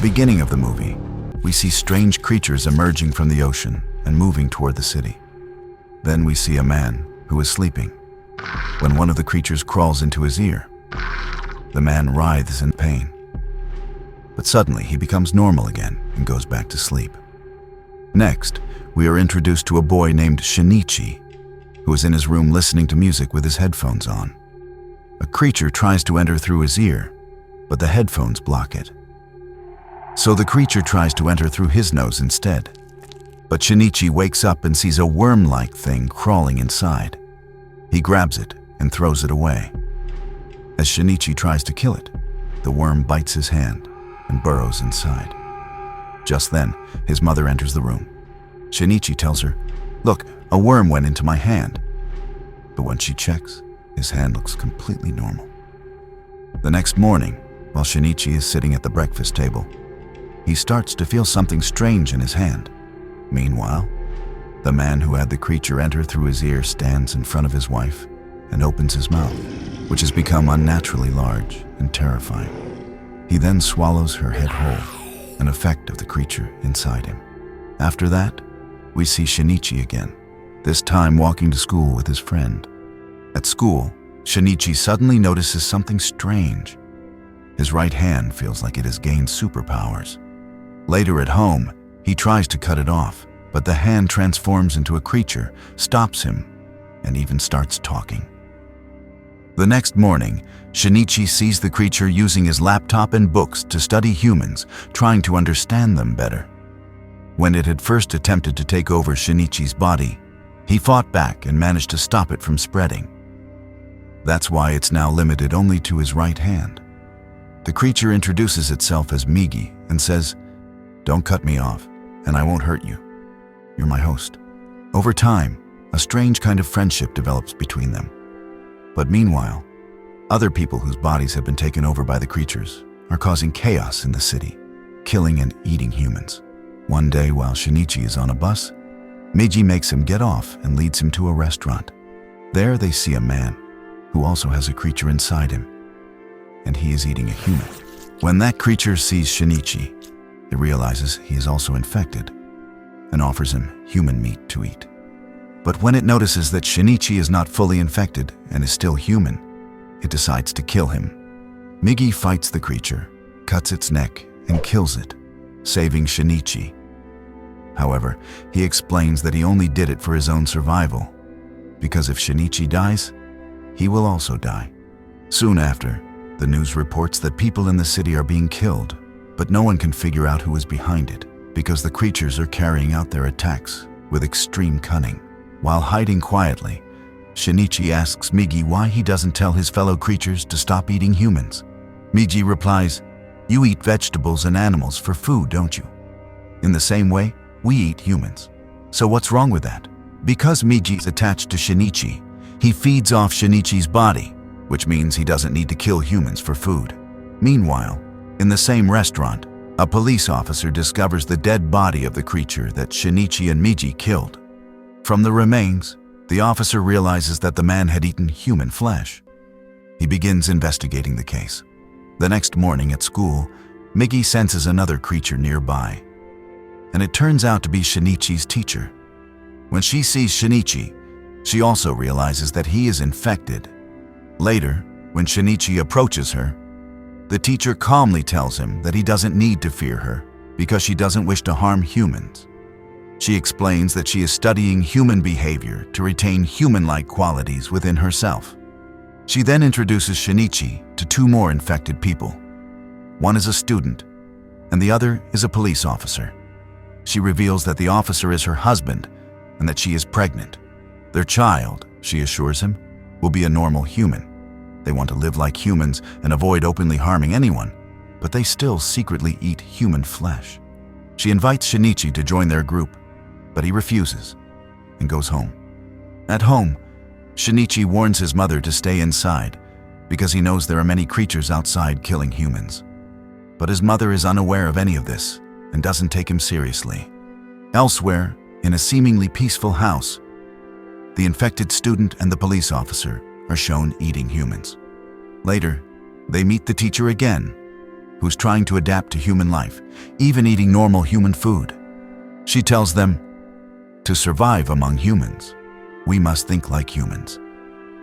beginning of the movie, we see strange creatures emerging from the ocean and moving toward the city. Then we see a man who is sleeping. When one of the creatures crawls into his ear, the man writhes in pain. But suddenly he becomes normal again and goes back to sleep. Next, we are introduced to a boy named Shinichi, who is in his room listening to music with his headphones on. A creature tries to enter through his ear, but the headphones block it. So the creature tries to enter through his nose instead. But Shinichi wakes up and sees a worm-like thing crawling inside. He grabs it and throws it away. As Shinichi tries to kill it, the worm bites his hand and burrows inside. Just then, his mother enters the room. Shinichi tells her, "Look, a worm went into my hand." But when she checks, his hand looks completely normal. The next morning, while Shinichi is sitting at the breakfast table, he starts to feel something strange in his hand. Meanwhile, the man who had the creature enter through his ear stands in front of his wife and opens his mouth, which has become unnaturally large and terrifying. He then swallows her head whole, an effect of the creature inside him. After that, we see Shinichi again, this time walking to school with his friend. At school, Shinichi suddenly notices something strange. His right hand feels like it has gained superpowers. Later at home, he tries to cut it off, but the hand transforms into a creature, stops him, and even starts talking. The next morning, Shinichi sees the creature using his laptop and books to study humans, trying to understand them better. When it had first attempted to take over Shinichi's body, he fought back and managed to stop it from spreading. That's why it's now limited only to his right hand. The creature introduces itself as Migi and says, "Don't cut me off, and I won't hurt you. You're my host." Over time, a strange kind of friendship develops between them. But meanwhile, other people whose bodies have been taken over by the creatures are causing chaos in the city, killing and eating humans. One day, while Shinichi is on a bus, Migi makes him get off and leads him to a restaurant. There they see a man who also has a creature inside him, and he is eating a human. When that creature sees Shinichi, it realizes he is also infected and offers him human meat to eat. But when it notices that Shinichi is not fully infected and is still human, it decides to kill him. Migi fights the creature, cuts its neck, and kills it, saving Shinichi. However, he explains that he only did it for his own survival, because if Shinichi dies, he will also die. Soon after, the news reports that people in the city are being killed, but no one can figure out who is behind it, because the creatures are carrying out their attacks with extreme cunning. While hiding quietly, Shinichi asks Migi why he doesn't tell his fellow creatures to stop eating humans. Migi replies, "You eat vegetables and animals for food, don't you? In the same way, we eat humans. So what's wrong with that?" Because Migi's attached to Shinichi, he feeds off Shinichi's body, which means he doesn't need to kill humans for food. Meanwhile, in the same restaurant, a police officer discovers the dead body of the creature that Shinichi and Migi killed. From the remains, the officer realizes that the man had eaten human flesh. He begins investigating the case. The next morning at school, Migi senses another creature nearby, and it turns out to be Shinichi's teacher. When she sees Shinichi, she also realizes that he is infected. Later, when Shinichi approaches her, the teacher calmly tells him that he doesn't need to fear her because she doesn't wish to harm humans. She explains that she is studying human behavior to retain human-like qualities within herself. She then introduces Shinichi to two more infected people. One is a student, and the other is a police officer. She reveals that the officer is her husband and that she is pregnant. Their child, she assures him, will be a normal human. They want to live like humans and avoid openly harming anyone, but they still secretly eat human flesh. She invites Shinichi to join their group, but he refuses and goes home. At home, Shinichi warns his mother to stay inside because he knows there are many creatures outside killing humans. But his mother is unaware of any of this and doesn't take him seriously. Elsewhere, in a seemingly peaceful house, the infected student and the police officer are shown eating humans. Later, they meet the teacher again, who's trying to adapt to human life, even eating normal human food. She tells them, to survive among humans, we must think like humans.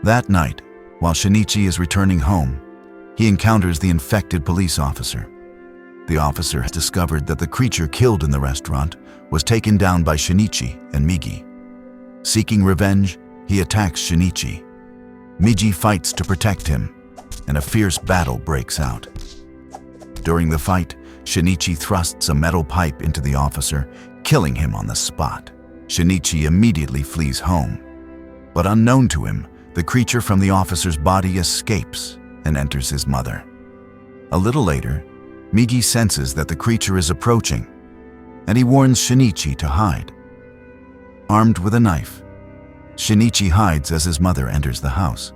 That night, while Shinichi is returning home, he encounters the infected police officer. The officer has discovered that the creature killed in the restaurant was taken down by Shinichi and Migi. Seeking revenge, he attacks Shinichi. Migi fights to protect him, and a fierce battle breaks out. During the fight, Shinichi thrusts a metal pipe into the officer, killing him on the spot. Shinichi immediately flees home. But unknown to him, the creature from the officer's body escapes and enters his mother. A little later, Migi senses that the creature is approaching, and he warns Shinichi to hide. Armed with a knife, Shinichi hides as his mother enters the house.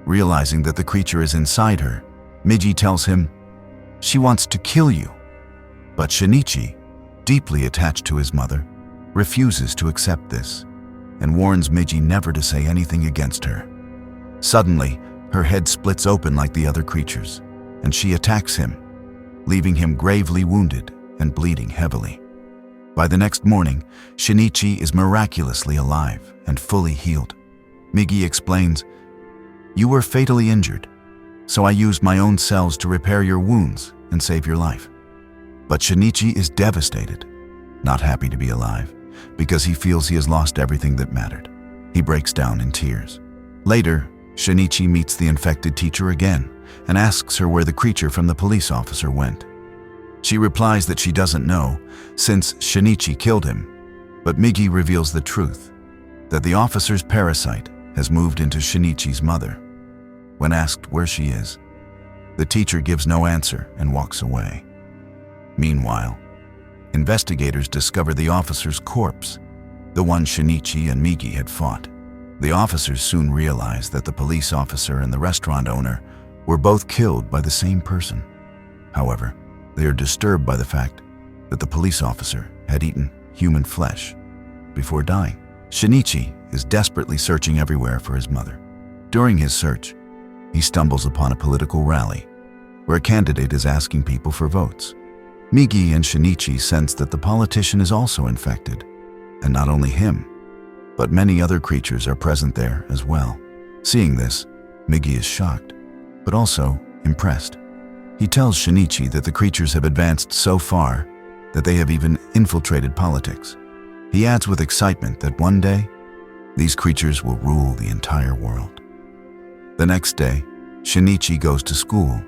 Realizing that the creature is inside her, Migi tells him, "She wants to kill you." But Shinichi, deeply attached to his mother, refuses to accept this and warns Migi never to say anything against her. Suddenly, her head splits open like the other creatures, and she attacks him, leaving him gravely wounded and bleeding heavily. By the next morning, Shinichi is miraculously alive and fully healed. Migi explains, "You were fatally injured, so I used my own cells to repair your wounds and save your life." But Shinichi is devastated, not happy to be alive, because he feels he has lost everything that mattered. He breaks down in tears. Later, Shinichi meets the infected teacher again and asks her where the creature from the police officer went. She replies that she doesn't know, since Shinichi killed him, but Migi reveals the truth, that the officer's parasite has moved into Shinichi's mother. When asked where she is, the teacher gives no answer and walks away. Meanwhile, investigators discover the officer's corpse, the one Shinichi and Migi had fought. The officers soon realize that the police officer and the restaurant owner were both killed by the same person. However, they are disturbed by the fact that the police officer had eaten human flesh before dying. Shinichi is desperately searching everywhere for his mother. During his search, he stumbles upon a political rally where a candidate is asking people for votes. Migi and Shinichi sense that the politician is also infected, and not only him, but many other creatures are present there as well. Seeing this, Migi is shocked, but also impressed. He tells Shinichi that the creatures have advanced so far that they have even infiltrated politics. He adds with excitement that one day, these creatures will rule the entire world. The next day, Shinichi goes to school,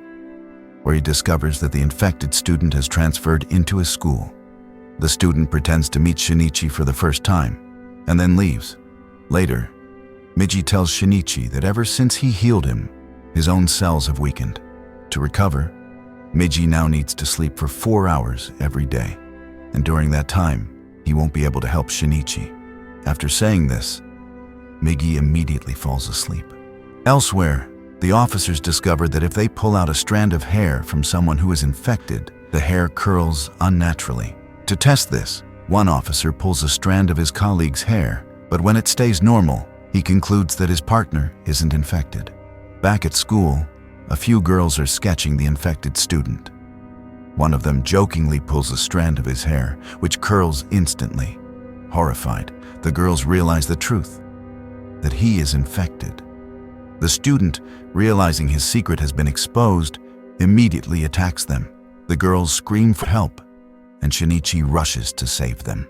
where he discovers that the infected student has transferred into his school. The student pretends to meet Shinichi for the first time, and then leaves. Later, Migi tells Shinichi that ever since he healed him, his own cells have weakened. To recover, Migi now needs to sleep for 4 hours every day, and during that time, he won't be able to help Shinichi. After saying this, Migi immediately falls asleep. Elsewhere, the officers discover that if they pull out a strand of hair from someone who is infected, the hair curls unnaturally. To test this, one officer pulls a strand of his colleague's hair, but when it stays normal, he concludes that his partner isn't infected. Back at school, a few girls are sketching the infected student. One of them jokingly pulls a strand of his hair, which curls instantly. Horrified, the girls realize the truth, that he is infected. The student, realizing his secret has been exposed, immediately attacks them. The girls scream for help, and Shinichi rushes to save them.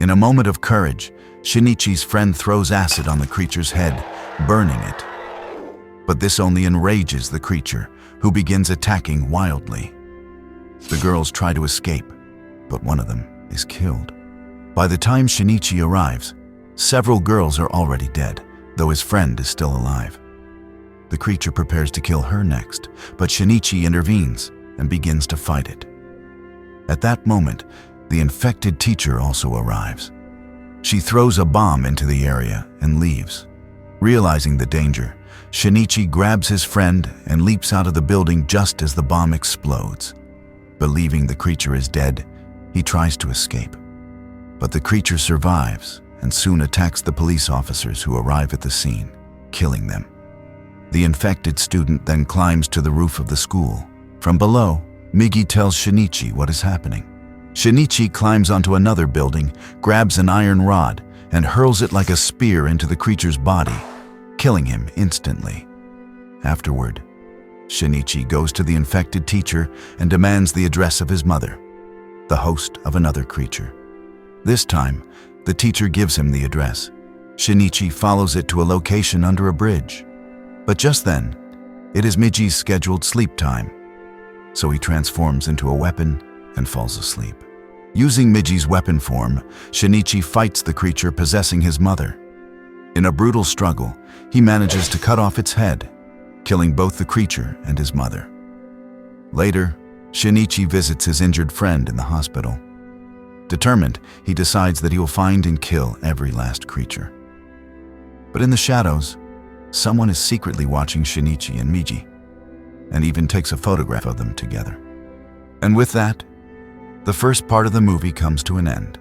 In a moment of courage, Shinichi's friend throws acid on the creature's head, burning it. But this only enrages the creature, who begins attacking wildly. The girls try to escape, but one of them is killed. By the time Shinichi arrives, several girls are already dead, though his friend is still alive. The creature prepares to kill her next, but Shinichi intervenes and begins to fight it. At that moment, the infected teacher also arrives. She throws a bomb into the area and leaves. Realizing the danger, Shinichi grabs his friend and leaps out of the building just as the bomb explodes. Believing the creature is dead, he tries to escape. But the creature survives and soon attacks the police officers who arrive at the scene, killing them. The infected student then climbs to the roof of the school. From below, Migi tells Shinichi what is happening. Shinichi climbs onto another building, grabs an iron rod, and hurls it like a spear into the creature's body, killing him instantly. Afterward, Shinichi goes to the infected teacher and demands the address of his mother, the host of another creature. This time, the teacher gives him the address. Shinichi follows it to a location under a bridge. But just then, it is Miji's scheduled sleep time, so he transforms into a weapon and falls asleep. Using Miji's weapon form, Shinichi fights the creature possessing his mother. In a brutal struggle, he manages to cut off its head, killing both the creature and his mother. Later, Shinichi visits his injured friend in the hospital. Determined, he decides that he will find and kill every last creature. But in the shadows, someone is secretly watching Shinichi and Migi, and even takes a photograph of them together. And with that, the first part of the movie comes to an end.